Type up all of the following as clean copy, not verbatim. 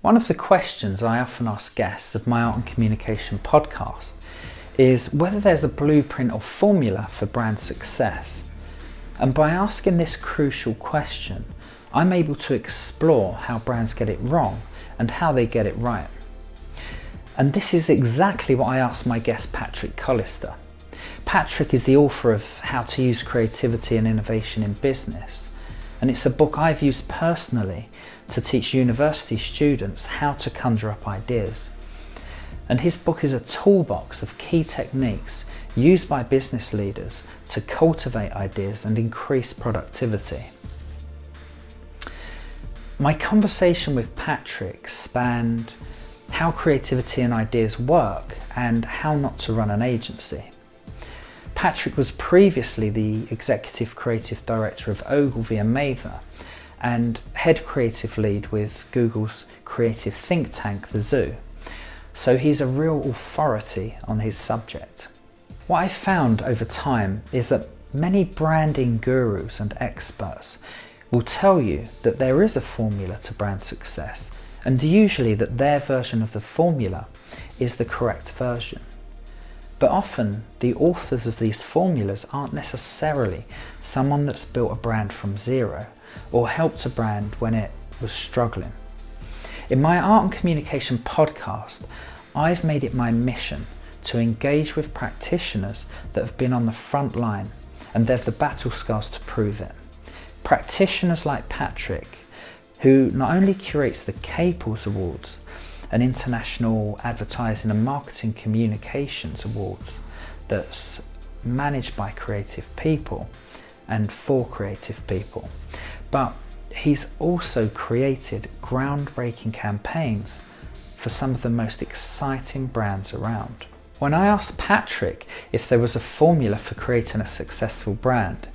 One of the questions I often ask guests of my Art and Communication podcast is whether there's a blueprint or formula for brand success. And by asking this crucial question, I'm able to explore how brands get it wrong and how they get it right. And this is exactly what I asked my guest Patrick Collister. Patrick is the author of How to Use Creativity and Innovation in Business, and it's a book I've used personally to teach university students how to conjure up ideas. And his book is a toolbox of key techniques used by business leaders to cultivate ideas and increase productivity. My conversation with Patrick spanned how creativity and ideas work and how not to run an agency. Patrick was previously the Executive Creative Director of Ogilvy and Mather and Head Creative Lead with Google's creative think tank, The Zoo. So he's a real authority on his subject. What I've found over time is that many branding gurus and experts will tell you that there is a formula to brand success, and usually that their version of the formula is the correct version. But often the authors of these formulas aren't necessarily someone that's built a brand from zero or helped a brand when it was struggling. In my Art and Communication podcast, I've made it my mission to engage with practitioners that have been on the front line and they've the battle scars to prove it. Practitioners like Patrick, who not only curates the Caples Awards, an international advertising and marketing communications awards that's managed by creative people and for creative people, but he's also created groundbreaking campaigns for some of the most exciting brands around. When I asked Patrick if there was a formula for creating a successful brand,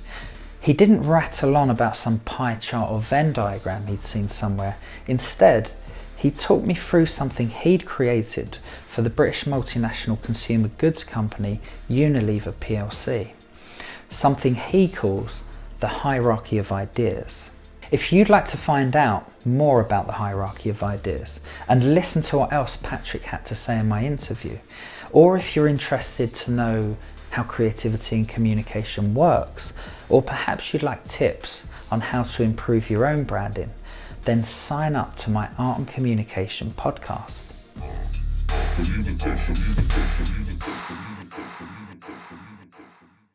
he didn't rattle on about some pie chart or Venn diagram he'd seen somewhere. Instead, he talked me through something he'd created for the British multinational consumer goods company Unilever plc, something he calls the hierarchy of ideas. If you'd like to find out more about the hierarchy of ideas and listen to what else Patrick had to say in my interview, or if you're interested to know how creativity and communication works, or perhaps you'd like tips on how to improve your own branding, then sign up to my Art and Communication podcast.